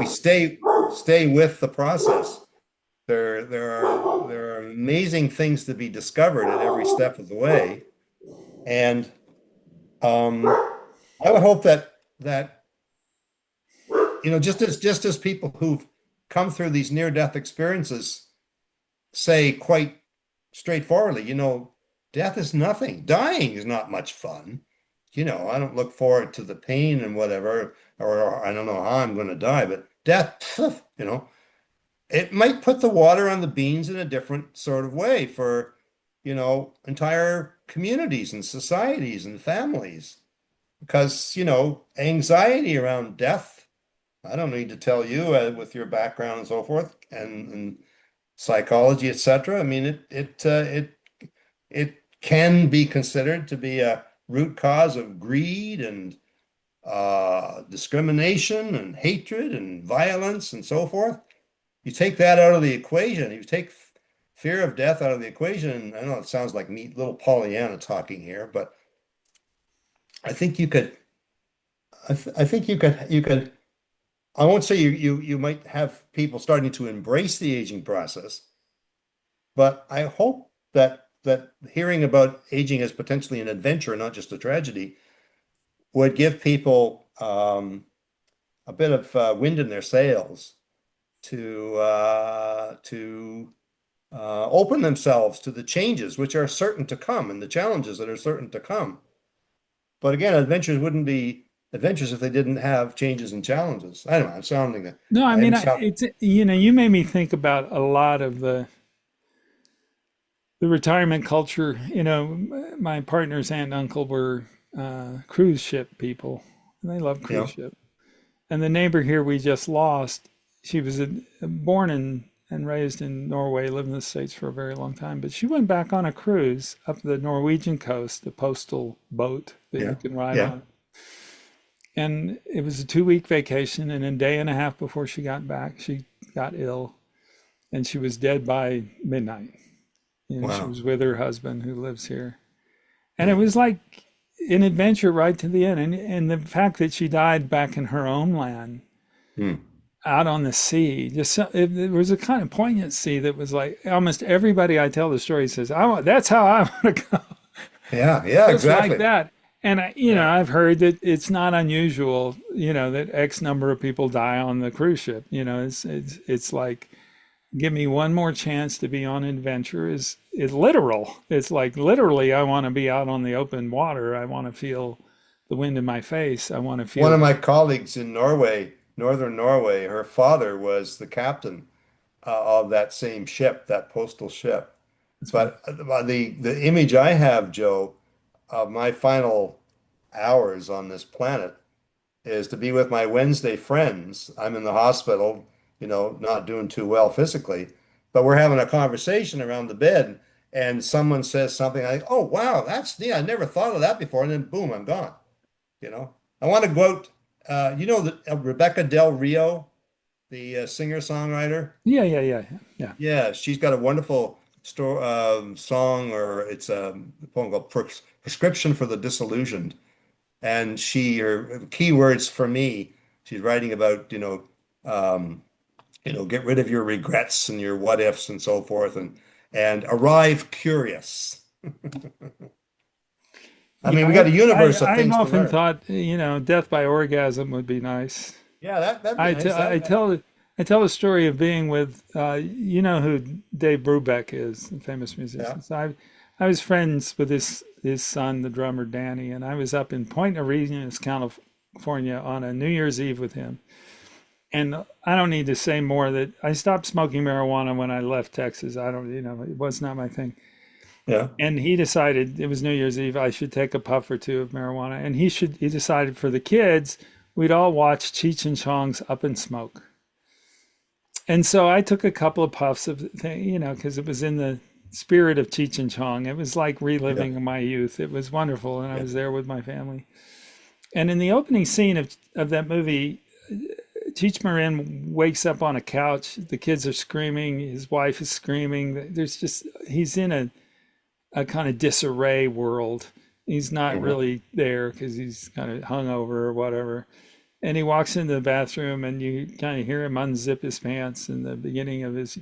stay with the process, there are amazing things to be discovered at every step of the way. And I would hope that just as people who've come through these near-death experiences say quite straightforwardly, death is nothing. Dying is not much fun. I don't look forward to the pain and whatever, or I don't know how I'm going to die, but death, it might put the water on the beans in a different sort of way for, entire communities and societies and families. Because, anxiety around death, I don't need to tell you with your background and so forth, and psychology, etc. I mean, it can be considered to be a root cause of greed and discrimination and hatred and violence and so forth. You take that out of the equation, you take fear of death out of the equation. I know it sounds like neat little Pollyanna talking here, but I think you could, I think you could. I won't say you might have people starting to embrace the aging process, but I hope that hearing about aging as potentially an adventure, not just a tragedy, would give people a bit of wind in their sails to open themselves to the changes which are certain to come and the challenges that are certain to come. But again, adventures wouldn't be adventures if they didn't have changes and challenges. I don't know. No, I mean, I'm sounding, it's, you made me think about a lot of the retirement culture. My partner's aunt and uncle were cruise ship people, and they love you cruise know, ship. And the neighbor here we just lost, she was born and raised in Norway, lived in the States for a very long time, but she went back on a cruise up the Norwegian coast, the postal boat that you yeah, can ride yeah. on. And it was a 2 week vacation, and a day and a half before she got back, she got ill, and she was dead by midnight. She Wow. was with her husband who lives here. And it Hmm. was like an adventure right to the end. And the fact that she died back in her own land, Hmm. out on the sea, there was a kind of poignancy that was like almost everybody I tell the story says, that's how I want to go, Yeah, yeah, just like exactly. that. And Yeah. I've heard that it's not unusual, that X number of people die on the cruise ship. It's like, give me one more chance to be on an adventure is literal. It's like literally, I want to be out on the open water. I want to feel the wind in my face. I want to One feel. of my colleagues in Norway, northern Norway, her father was the captain of that same ship, that postal ship. That's But the image I have, Joe, of my final hours on this planet is to be with my Wednesday friends. I'm in the hospital, not doing too well physically, but we're having a conversation around the bed, and someone says something like, "Oh, wow, that's neat. I never thought of that before." And then boom, I'm gone. You know, I want to go out. Rebecca Del Rio, the singer-songwriter. Yeah, yeah, yeah, yeah. Yeah, she's got a wonderful song, or it's a poem called Prescription for the Disillusioned. And her keywords for me, she's writing about, get rid of your regrets and your what ifs and so forth, and arrive curious. I Yeah, mean, we got a universe of I've things to often learn. thought, death by orgasm would be nice. Yeah, that'd be nice. I tell a story of being with, you know who Dave Brubeck is, the famous Yeah. musician. So I was friends with his son, the drummer Danny, and I was up in Point Arenas, California, on a New Year's Eve with him. And I don't need to say more that I stopped smoking marijuana when I left Texas. I don't, it was not my thing. Yeah. And he decided it was New Year's Eve. I should take a puff or two of marijuana, and he decided for the kids we'd all watch Cheech and Chong's Up in Smoke. And so I took a couple of puffs of thing, because it was in the spirit of Cheech and Chong. It was like Yeah. reliving my youth. It was wonderful, and I Yeah. was there with my family. And in the opening scene of that movie, Cheech Marin wakes up on a couch. The kids are screaming. His wife is screaming. He's in a kind of disarray world. He's not Mhm. really there because he's kind of hungover or whatever. And he walks into the bathroom and you kind of hear him unzip his pants in the beginning of his.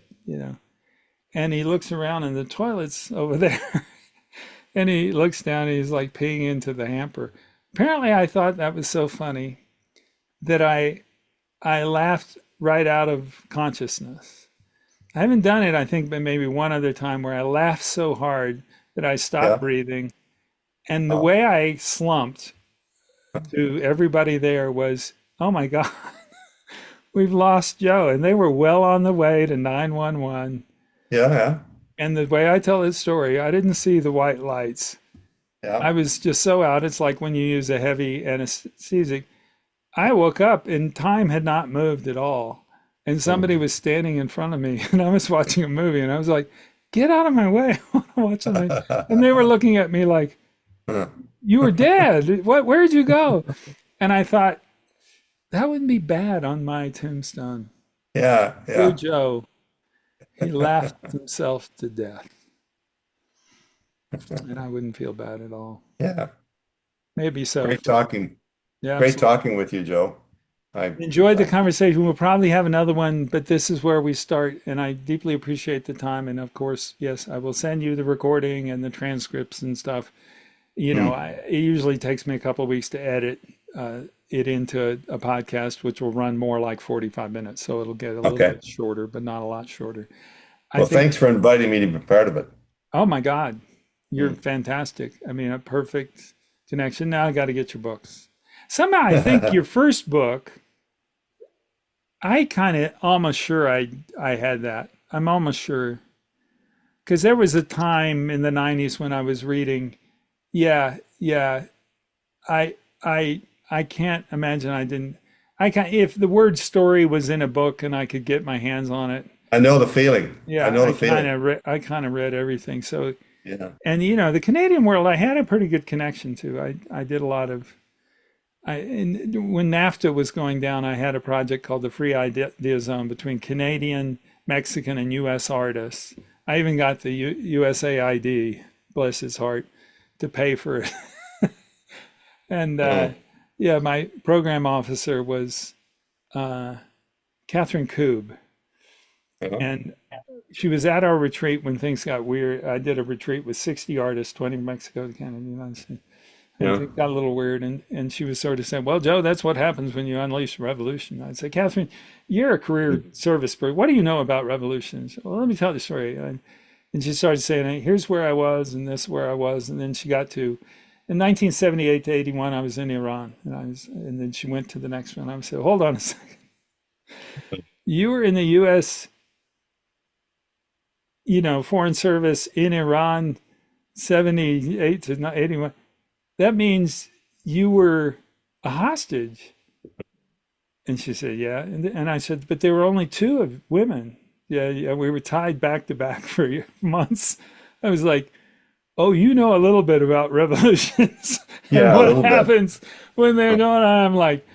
And he looks around and the toilet's over there. And he looks down and he's like peeing into the hamper. Apparently, I thought that was so funny that I laughed right out of consciousness. I haven't done it, I think, but maybe one other time where I laughed so hard that I stopped Yeah. breathing. And the Oh. way I slumped to everybody there was, oh my God, we've lost Joe. And they were well on the way to 911. Yeah. Yeah. And the way I tell this story, I didn't see the white lights. Yeah. I was just so out. It's like when you use a heavy anesthetic. I woke up and time had not moved at all. And somebody Mhm. was standing in front of me and I was watching a movie and I was like, get out of my way. I want to watch something. And they were looking at me like, you were dead. Where'd you go? And I thought, that wouldn't be bad on my tombstone. Yeah. Dear Yeah. Joe, he laughed himself to death. And I wouldn't feel bad at all. Yeah. Maybe so Great for, talking. yeah, Great absolutely. talking with you, Joe. I, Enjoyed the I, conversation. We'll probably have another one, but this is where we start. And I deeply appreciate the time. And of course, yes, I will send you the recording and the transcripts and stuff. mm, It usually takes me a couple of weeks to edit it into a podcast, which will run more like 45 minutes. So it'll get a little okay. bit shorter, but not a lot shorter. I Well, think, thanks for inviting me to be part of it. oh my God, you're Mm. fantastic. I mean, a perfect connection. Now I got to get your books. Somehow I think your first book, I kind of almost sure I had that. I'm almost sure because there was a time in the 90s when I was reading. Yeah, yeah. I I can't imagine I didn't. I can if the word story was in a book and I could get my hands on it. I know the feeling. I Yeah, know the feeling. I kind of read everything. So Yeah. and the Canadian world I had a pretty good connection to. I did a lot of and when NAFTA was going down, I had a project called the Free Idea Zone between Canadian, Mexican, and U.S. artists. I even got the USAID, bless his heart, to pay for it. And Mm. yeah, my program officer was uh, Catherine Koob, Yeah. and she was at our retreat when things got weird. I did a retreat with 60 artists, 20 from Mexico, Canada, United States. And Yeah. it got a little weird, and she was sort of saying, "Well, Joe, that's what happens when you unleash revolution." I'd say, "Catherine, you're a career service person. What do you know about revolution?" She said, well, let me tell you the story. And she started saying, "Hey, here's where I was, and this is where I was," and then she got to in 1978 to 81, I was in Iran, and then she went to the next one. I said, "Hold on a second. You were in the U.S., Foreign Service in Iran, 78 to 81. That means you were a hostage. And she said, yeah. And I said, but there were only two of women. Yeah, yeah, we were tied back to back for months. I was like, oh, you know a little bit about revolutions and Yeah, a what little bit. happens when they're going on. I'm like,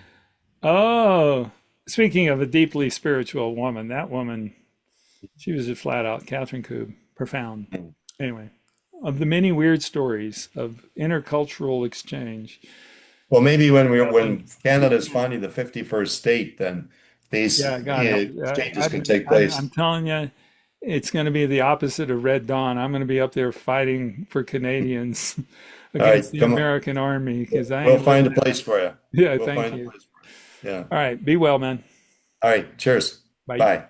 oh, speaking of a deeply spiritual woman, that woman, she was a flat out Catherine Koob, profound. Anyway, of the many weird stories of intercultural exchange. Well, maybe when Canada's finally the 51st state, then these Yeah, God help. exchanges can take place. I'm telling you, it's going to be the opposite of Red Dawn. I'm going to be up there fighting for Canadians All against right, the come on. American army because I We'll ain't find a letting it. place for you. Yeah, We'll thank find a you. place for you. Yeah. All right, be well, man. All right. Cheers. Bye. Bye.